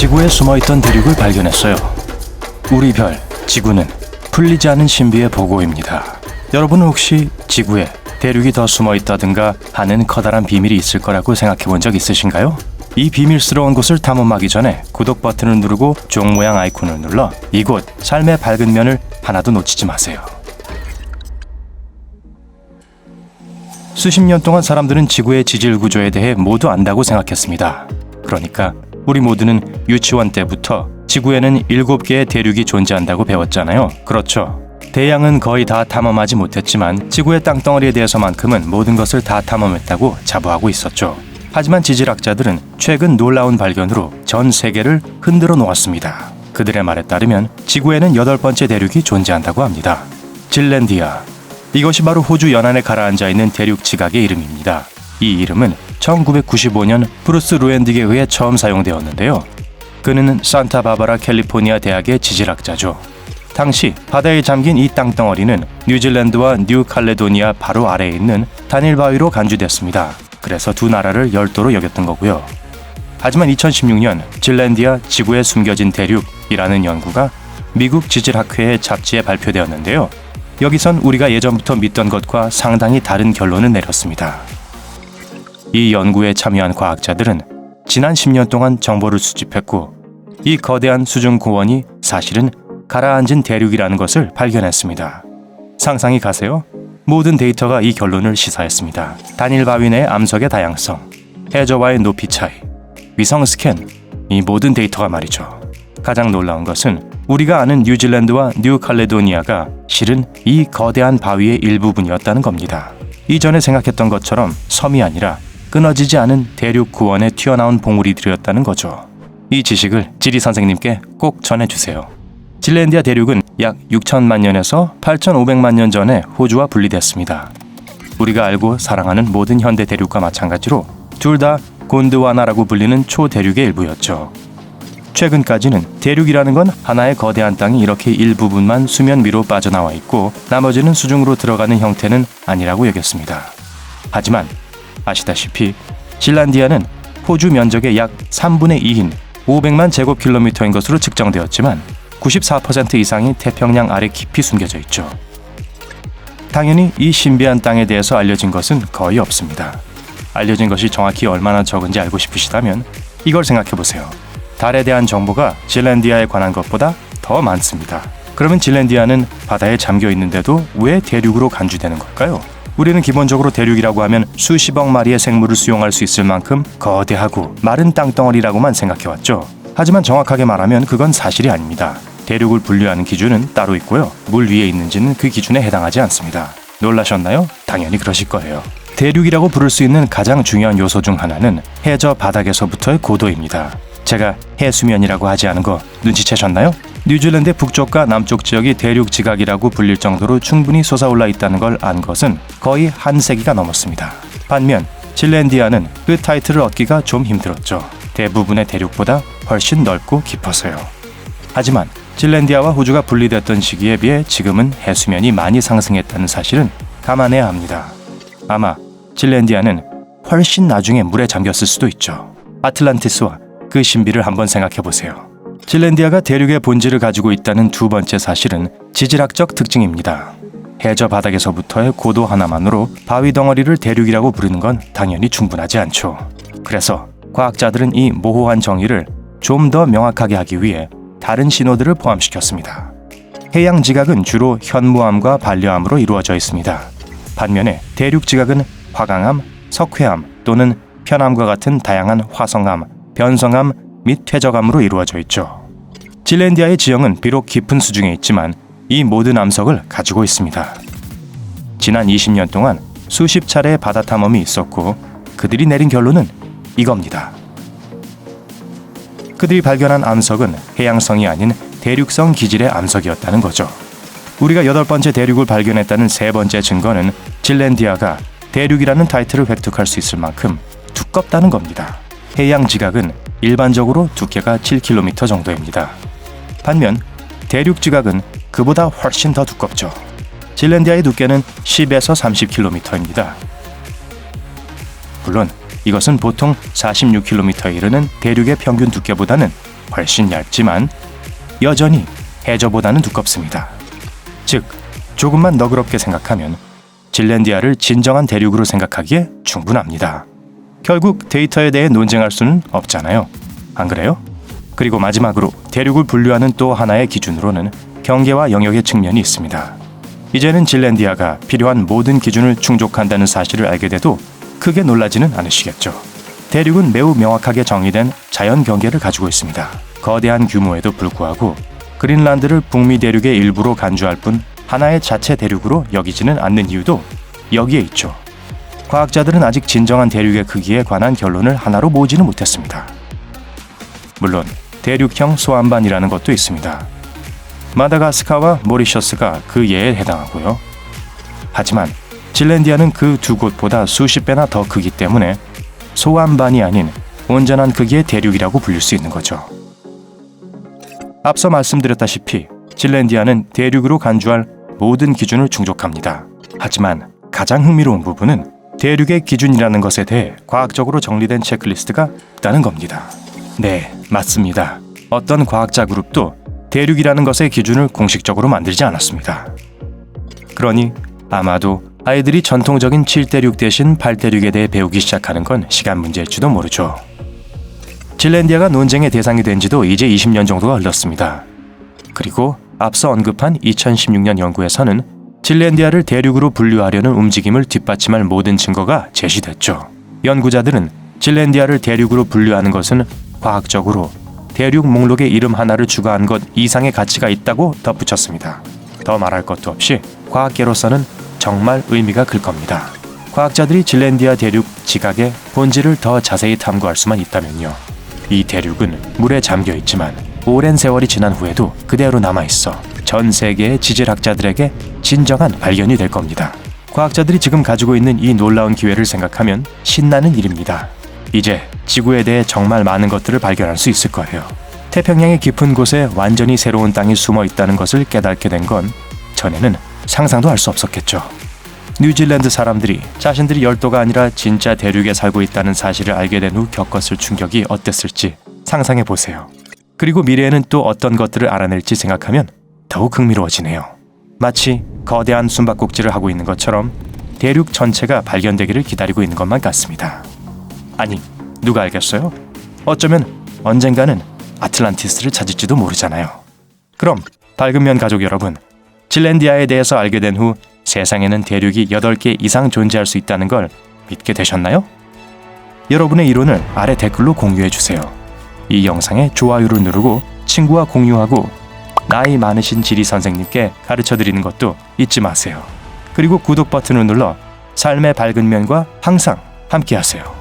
지구에 숨어있던 대륙을 발견했어요. 우리 별, 지구는 풀리지 않은 신비의 보고입니다. 여러분은 혹시 지구에 대륙이 더 숨어있다든가 하는 커다란 비밀이 있을 거라고 생각해 본 적 있으신가요? 이 비밀스러운 곳을 탐험하기 전에 구독 버튼을 누르고 종 모양 아이콘을 눌러 이곳 삶의 밝은 면을 하나도 놓치지 마세요. 수십 년 동안 사람들은 지구의 지질 구조에 대해 모두 안다고 생각했습니다. 그러니까 우리 모두는 유치원 때부터 지구에는 7개의 대륙이 존재한다고 배웠잖아요. 그렇죠. 대양은 거의 다 탐험하지 못했지만 지구의 땅덩어리에 대해서만큼은 모든 것을 다 탐험했다고 자부하고 있었죠. 하지만 지질학자들은 최근 놀라운 발견으로 전 세계를 흔들어 놓았습니다. 그들의 말에 따르면 지구에는 8번째 대륙이 존재한다고 합니다. 질랜디아. 이것이 바로 호주 연안에 가라앉아 있는 대륙 지각의 이름입니다. 이 이름은 1995년 브루스 루엔딕에 의해 처음 사용되었는데요. 그는 산타바바라 캘리포니아 대학의 지질학자죠. 당시 바다에 잠긴 이 땅덩어리는 뉴질랜드와 뉴칼레도니아 바로 아래에 있는 단일 바위로 간주됐습니다. 그래서 두 나라를 열도로 여겼던 거고요. 하지만 2016년 질랜디아 지구에 숨겨진 대륙이라는 연구가 미국 지질학회의 잡지에 발표되었는데요. 여기선 우리가 예전부터 믿던 것과 상당히 다른 결론을 내렸습니다. 이 연구에 참여한 과학자들은 지난 10년 동안 정보를 수집했고 이 거대한 수중 고원이 사실은 가라앉은 대륙이라는 것을 발견했습니다. 상상이 가세요? 모든 데이터가 이 결론을 시사했습니다. 단일 바위 내 암석의 다양성, 해저와의 높이 차이, 위성 스캔, 이 모든 데이터가 말이죠. 가장 놀라운 것은 우리가 아는 뉴질랜드와 뉴칼레도니아가 실은 이 거대한 바위의 일부분이었다는 겁니다. 이전에 생각했던 것처럼 섬이 아니라 끊어지지 않은 대륙 구원에 튀어나온 봉우리들이었다는 거죠. 이 지식을 지리 선생님께 꼭 전해주세요. 질랜디아 대륙은 약 6천만 년에서 8,500만 년 전에 호주와 분리됐습니다. 우리가 알고 사랑하는 모든 현대 대륙과 마찬가지로 둘 다 곤드와나라고 불리는 초대륙의 일부였죠. 최근까지는 대륙이라는 건 하나의 거대한 땅이 이렇게 일부분만 수면 위로 빠져나와 있고 나머지는 수중으로 들어가는 형태는 아니라고 여겼습니다. 하지만 아시다시피 질란디아는 호주 면적의 약 3분의 2인 500만 제곱킬로미터인 것으로 측정되었지만 94% 이상이 태평양 아래 깊이 숨겨져 있죠. 당연히 이 신비한 땅에 대해서 알려진 것은 거의 없습니다. 알려진 것이 정확히 얼마나 적은지 알고 싶으시다면 이걸 생각해보세요. 달에 대한 정보가 질랜디아에 관한 것보다 더 많습니다. 그러면 질랜디아는 바다에 잠겨 있는데도 왜 대륙으로 간주되는 걸까요? 우리는 기본적으로 대륙이라고 하면 수십억 마리의 생물을 수용할 수 있을 만큼 거대하고 마른 땅덩어리라고만 생각해왔죠. 하지만 정확하게 말하면 그건 사실이 아닙니다. 대륙을 분류하는 기준은 따로 있고요. 물 위에 있는지는 그 기준에 해당하지 않습니다. 놀라셨나요? 당연히 그러실 거예요. 대륙이라고 부를 수 있는 가장 중요한 요소 중 하나는 해저 바닥에서부터의 고도입니다. 제가 해수면이라고 하지 않은 거 눈치채셨나요? 뉴질랜드 북쪽과 남쪽 지역이 대륙 지각이라고 불릴 정도로 충분히 솟아올라 있다는 걸 안 것은 거의 한 세기가 넘었습니다. 반면 질랜디아는 그 타이틀을 얻기가 좀 힘들었죠. 대부분의 대륙보다 훨씬 넓고 깊어서요. 하지만 질랜디아와 호주가 분리됐던 시기에 비해 지금은 해수면이 많이 상승했다는 사실은 감안해야 합니다. 아마 질랜디아는 훨씬 나중에 물에 잠겼을 수도 있죠. 아틀란티스와 그 신비를 한번 생각해보세요. 질랜디아가 대륙의 본질을 가지고 있다는 두 번째 사실은 지질학적 특징입니다. 해저 바닥에서부터의 고도 하나만으로 바위 덩어리를 대륙이라고 부르는 건 당연히 충분하지 않죠. 그래서 과학자들은 이 모호한 정의를 좀 더 명확하게 하기 위해 다른 신호들을 포함시켰습니다. 해양 지각은 주로 현무암과 반려암으로 이루어져 있습니다. 반면에 대륙 지각은 화강암, 석회암 또는 편암과 같은 다양한 화성암, 변성암 및 퇴적암으로 이루어져 있죠. 질랜디아의 지형은 비록 깊은 수중에 있지만 이 모든 암석을 가지고 있습니다. 지난 20년 동안 수십 차례의 바다 탐험이 있었고 그들이 내린 결론은 이겁니다. 그들이 발견한 암석은 해양성이 아닌 대륙성 기질의 암석이었다는 거죠. 우리가 8번째 대륙을 발견했다는 세 번째 증거는 질랜디아가 대륙이라는 타이틀을 획득할 수 있을 만큼 두껍다는 겁니다. 해양 지각은 일반적으로 두께가 7km 정도입니다. 반면 대륙 지각은 그보다 훨씬 더 두껍죠. 질랜디아의 두께는 10에서 30km입니다. 물론 이것은 보통 46km에 이르는 대륙의 평균 두께보다는 훨씬 얇지만 여전히 해저보다는 두껍습니다. 즉, 조금만 너그럽게 생각하면 진랜디아를 진정한 대륙으로 생각하기에 충분합니다. 결국 데이터에 대해 논쟁할 수는 없잖아요. 안 그래요? 그리고 마지막으로 대륙을 분류하는 또 하나의 기준으로는 경계와 영역의 측면이 있습니다. 이제는 진랜디아가 필요한 모든 기준을 충족한다는 사실을 알게 돼도 크게 놀라지는 않으시겠죠. 대륙은 매우 명확하게 정의된 자연 경계를 가지고 있습니다. 거대한 규모에도 불구하고 그린란드를 북미 대륙의 일부로 간주할 뿐 하나의 자체 대륙으로 여기지는 않는 이유도 여기에 있죠. 과학자들은 아직 진정한 대륙의 크기에 관한 결론을 하나로 모으지는 못했습니다. 물론 대륙형 소환반이라는 것도 있습니다. 마다가스카와 모리셔스가 그 예에 해당하고요. 하지만 진랜디아는 그 두 곳보다 수십 배나 더 크기 때문에 소환반이 아닌 온전한 크기의 대륙이라고 불릴 수 있는 거죠. 앞서 말씀드렸다시피 진랜디아는 대륙으로 간주할 모든 기준을 충족합니다. 하지만 가장 흥미로운 부분은 대륙의 기준이라는 것에 대해 과학적으로 정리된 체크리스트가 있다는 겁니다. 네, 맞습니다. 어떤 과학자 그룹도 대륙이라는 것의 기준을 공식적으로 만들지 않았습니다. 그러니 아마도 아이들이 전통적인 7대륙 대신 8대륙에 대해 배우기 시작하는 건 시간 문제일지도 모르죠. 진랜디아가 논쟁의 대상이 된 지도 이제 20년 정도가 흘렀습니다. 그리고 앞서 언급한 2016년 연구에서는 진랜디아를 대륙으로 분류하려는 움직임을 뒷받침할 모든 증거가 제시됐죠. 연구자들은 진랜디아를 대륙으로 분류하는 것은 과학적으로 대륙 목록의 이름 하나를 추가한 것 이상의 가치가 있다고 덧붙였습니다. 더 말할 것도 없이 과학계로서는 정말 의미가 클 겁니다. 과학자들이 진랜디아 대륙 지각의 본질을 더 자세히 탐구할 수만 있다면요. 이 대륙은 물에 잠겨 있지만 오랜 세월이 지난 후에도 그대로 남아있어 전 세계의 지질학자들에게 진정한 발견이 될 겁니다. 과학자들이 지금 가지고 있는 이 놀라운 기회를 생각하면 신나는 일입니다. 이제 지구에 대해 정말 많은 것들을 발견할 수 있을 거예요. 태평양의 깊은 곳에 완전히 새로운 땅이 숨어 있다는 것을 깨닫게 된 건 전에는 상상도 할 수 없었겠죠. 뉴질랜드 사람들이 자신들이 열도가 아니라 진짜 대륙에 살고 있다는 사실을 알게 된 후 겪었을 충격이 어땠을지 상상해 보세요. 그리고 미래에는 또 어떤 것들을 알아낼지 생각하면 더욱 흥미로워지네요. 마치 거대한 숨바꼭질을 하고 있는 것처럼 대륙 전체가 발견되기를 기다리고 있는 것만 같습니다. 아니, 누가 알겠어요? 어쩌면 언젠가는 아틀란티스를 찾을지도 모르잖아요. 그럼 밝은면 가족 여러분, 진랜디아에 대해서 알게 된 후 세상에는 대륙이 8개 이상 존재할 수 있다는 걸 믿게 되셨나요? 여러분의 이론을 아래 댓글로 공유해 주세요. 이 영상에 좋아요를 누르고 친구와 공유하고 나이 많으신 지리 선생님께 가르쳐드리는 것도 잊지 마세요. 그리고 구독 버튼을 눌러 삶의 밝은 면과 항상 함께하세요.